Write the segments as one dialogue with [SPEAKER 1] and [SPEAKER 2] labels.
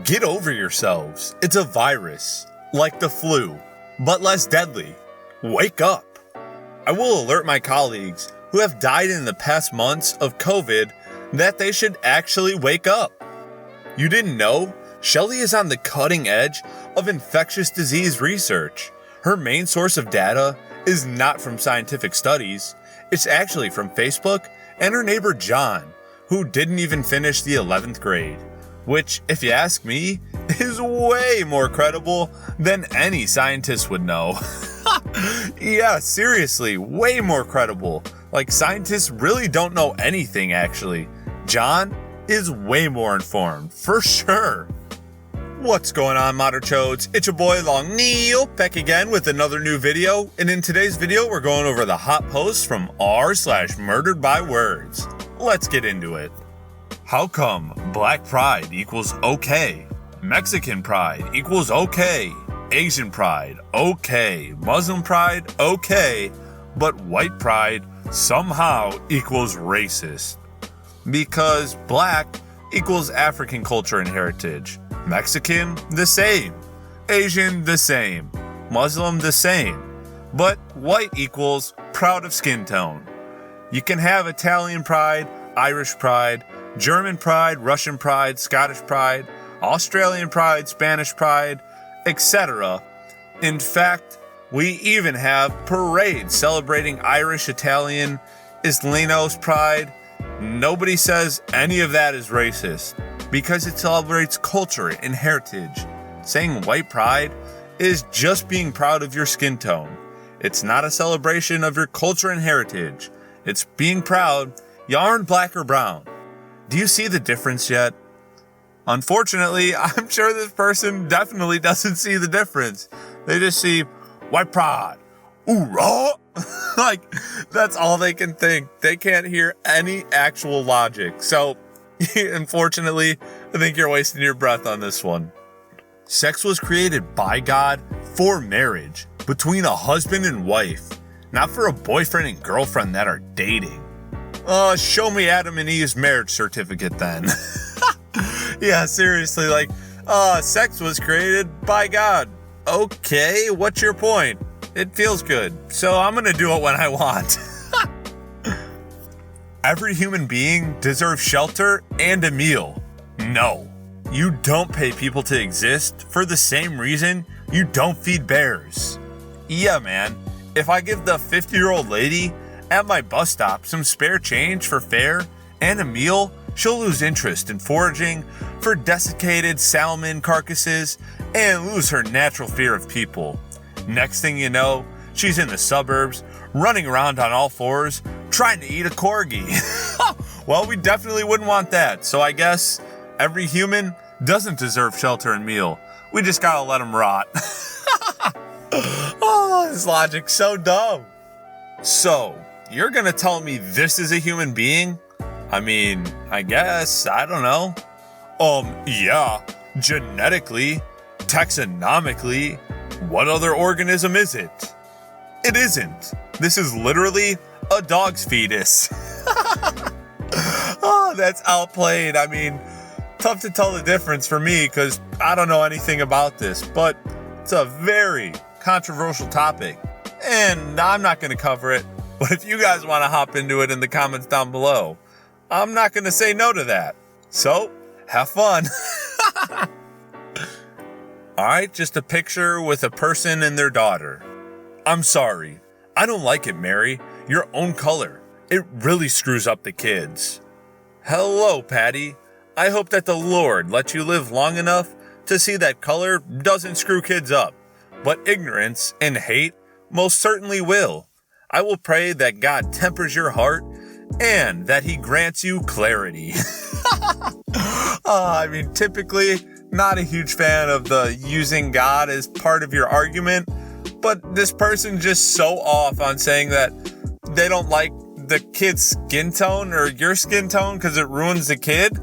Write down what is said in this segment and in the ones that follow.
[SPEAKER 1] Get over yourselves. It's a virus, like the flu, but less deadly. Wake up. I will alert my colleagues who have died in the past months of COVID that they should actually wake up. You didn't know? Shelley is on the cutting edge of infectious disease research. Her main source of data is not from scientific studies. It's actually from Facebook and her neighbor John, who didn't even finish the 11th grade. Which, if you ask me, is way more credible than any scientist would know. Yeah, seriously, way more credible. Like, scientists really don't know anything, actually. John is way more informed, for sure. What's going on, Modern Chodes? It's your boy Long Neil, back again with another new video. And in today's video, we're going over the hot posts from r/MurderedByWords. Let's get into it. How come Black pride equals okay? Mexican pride equals okay. Asian pride, okay. Muslim pride, okay. But white pride somehow equals racist. Because black equals African culture and heritage. Mexican, the same. Asian, the same. Muslim, the same. But white equals proud of skin tone. You can have Italian pride, Irish pride, German pride, Russian pride, Scottish pride, Australian pride, Spanish pride, etc. In fact, we even have parades celebrating Irish, Italian, Islenos pride. Nobody says any of that is racist because it celebrates culture and heritage. Saying white pride is just being proud of your skin tone. It's not a celebration of your culture and heritage. It's being proud you aren't black or brown. Do you see the difference yet? Unfortunately, I'm sure this person definitely doesn't see the difference. They just see white pride. Hoorah! Like, that's all they can think. They can't hear any actual logic. So, unfortunately, I think you're wasting your breath on this one. Sex was created by God for marriage, between a husband and wife, not for a boyfriend and girlfriend that are dating. Show me Adam and Eve's marriage certificate then. Yeah, seriously, like, sex was created by God. Okay, what's your point? It feels good, so I'm gonna do it when I want. Every human being deserves shelter and a meal. No, you don't pay people to exist for the same reason you don't feed bears. Yeah, man, if I give the 50-year-old lady at my bus stop some spare change for fare and a meal, she'll lose interest in foraging for desiccated salmon carcasses and lose her natural fear of people. Next thing you know, she's in the suburbs, running around on all fours, trying to eat a corgi. Well, we definitely wouldn't want that, so I guess every human doesn't deserve shelter and meal. We just gotta let them rot. Oh, this logic's so dumb. So, you're gonna tell me this is a human being? I mean, I guess, I don't know. Yeah, genetically, taxonomically, what other organism is it? It isn't. This is literally a dog's fetus. Oh, that's outplayed. I mean, tough to tell the difference for me because I don't know anything about this, but it's a very controversial topic, and I'm not going to cover it. But if you guys want to hop into it in the comments down below, I'm not going to say no to that. So, have fun. Alright, just a picture with a person and their daughter. I'm sorry. I don't like it, Mary. Your own color. It really screws up the kids. Hello, Patty. I hope that the Lord lets you live long enough to see that color doesn't screw kids up. But ignorance and hate most certainly will. I will pray that God tempers your heart and that he grants you clarity. I mean, typically, not a huge fan of the using God as part of your argument, but this person just so off on saying that they don't like the kid's skin tone or your skin tone because it ruins the kid.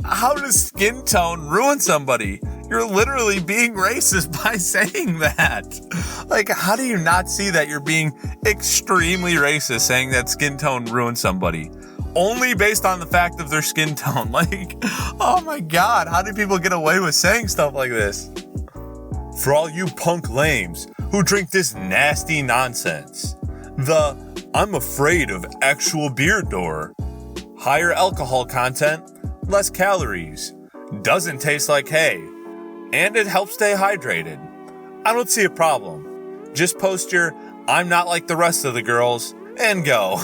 [SPEAKER 1] How does skin tone ruin somebody? You're literally being racist by saying that. Like, how do you not see that you're being extremely racist saying that skin tone ruins somebody? only based on the fact of their skin tone. Like, oh my god, how do people get away with saying stuff like this? For all you punk lames who drink this nasty nonsense, the I'm afraid of actual beer door. Higher alcohol content, less calories, doesn't taste like hay, and it helps stay hydrated. I don't see a problem. Just post your I'm not like the rest of the girls and go.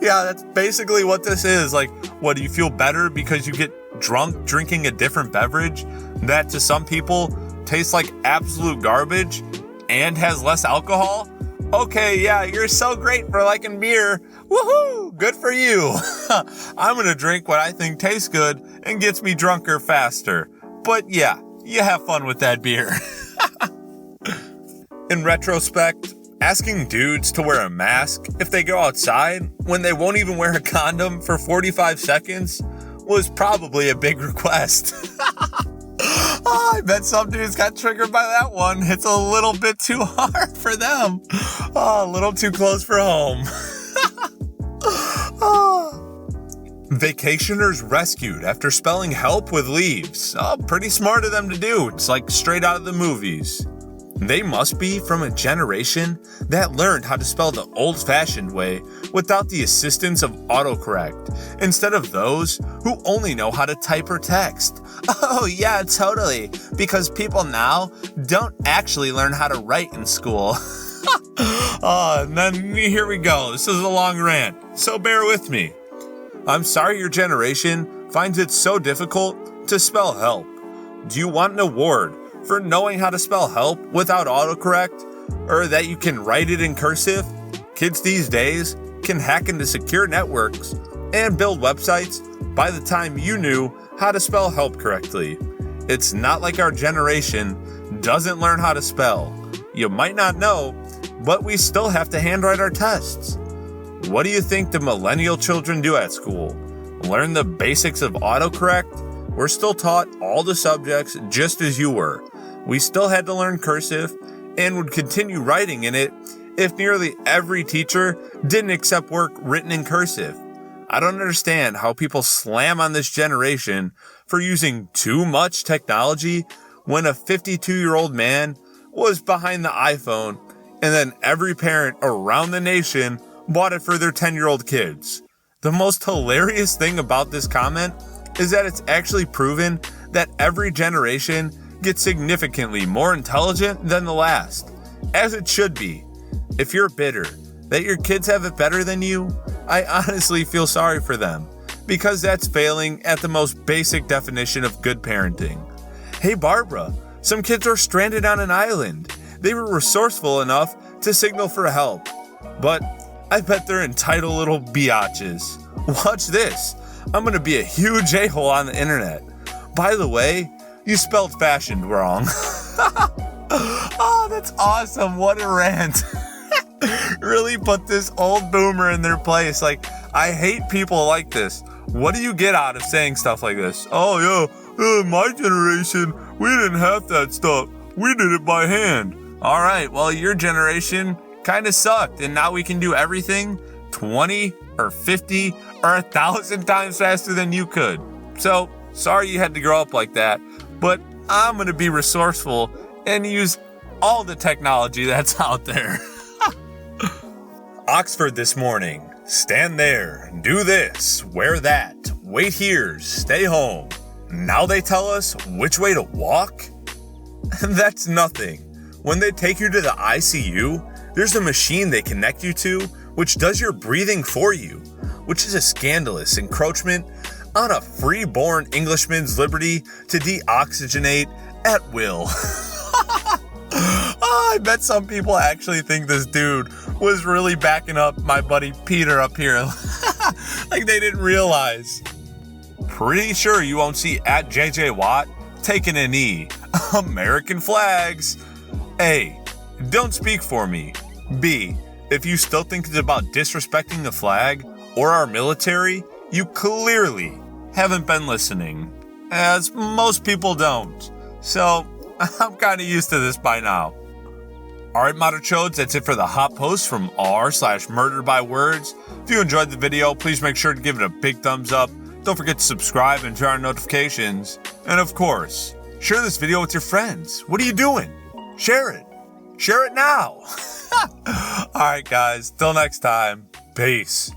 [SPEAKER 1] Yeah, that's basically what this is. Like, what, do you feel better because you get drunk drinking a different beverage that to some people tastes like absolute garbage and has less alcohol? Okay, yeah, you're so great for liking beer. Woohoo! Good for you. I'm gonna drink what I think tastes good and gets me drunker faster. But yeah, you have fun with that beer. In retrospect, asking dudes to wear a mask if they go outside when they won't even wear a condom for 45 seconds was probably a big request. Oh, I bet some dudes got triggered by that one. It's a little bit too hard for them. Oh, a little too close for home. Vacationers rescued after spelling help with leaves. Oh, pretty smart of them to do. It's like straight out of the movies. They must be from a generation that learned how to spell the old-fashioned way without the assistance of autocorrect, instead of those who only know how to type or text. Oh yeah, totally, because people now don't actually learn how to write in school. And then here we go. This is a long rant, so bear with me. I'm sorry your generation finds it so difficult to spell help. Do you want an award for knowing how to spell help without autocorrect, or that you can write it in cursive? Kids these days can hack into secure networks and build websites by the time you knew how to spell help correctly. It's not like our generation doesn't learn how to spell. You might not know, but we still have to handwrite our tests. What do you think the millennial children do at school? Learn the basics of autocorrect? We're still taught all the subjects just as you were. We still had to learn cursive and would continue writing in it if nearly every teacher didn't accept work written in cursive. I don't understand how people slam on this generation for using too much technology when a 52-year-old man was behind the iPhone and then every parent around the nation bought it for their 10-year-old kids. The most hilarious thing about this comment is that it's actually proven that every generation gets significantly more intelligent than the last, as it should be. If you're bitter that your kids have it better than you, I honestly feel sorry for them, because that's failing at the most basic definition of good parenting. Hey Barbara, some kids are stranded on an island. They were resourceful enough to signal for help, but I bet they're entitled little biatches. Watch this. I'm gonna be a huge a-hole on the internet. By the way, you spelled fashioned wrong. Oh, that's awesome. What a rant. Really put this old boomer in their place. Like, I hate people like this. What do you get out of saying stuff like this? Oh yeah, my generation, we didn't have that stuff. We did it by hand. All right, well, your generation kind of sucked, and now we can do everything 20 or 50 or 1,000 times faster than you could. So, sorry you had to grow up like that, but I'm going to be resourceful and use all the technology that's out there. Oxford this morning. Stand there, do this, wear that, wait here, stay home. Now they tell us which way to walk? That's nothing. When they take you to the ICU, there's a machine they connect you to which does your breathing for you, which is a scandalous encroachment on a free-born Englishman's liberty to deoxygenate at will. Oh, I bet some people actually think this dude was really backing up my buddy Peter up here. Like they didn't realize. Pretty sure you won't see at JJ Watt taking a knee. American flags. A, don't speak for me. B, if you still think it's about disrespecting the flag or our military, you clearly haven't been listening, as most people don't. So I'm kind of used to this by now. Alright, Modern Chodes, that's it for the hot post from r/MurderedByWords. If you enjoyed the video, please make sure to give it a big thumbs up. Don't forget to subscribe and turn on notifications. And of course, share this video with your friends. What are you doing? Share it. Share it now. Alright, guys. Till next time. Peace.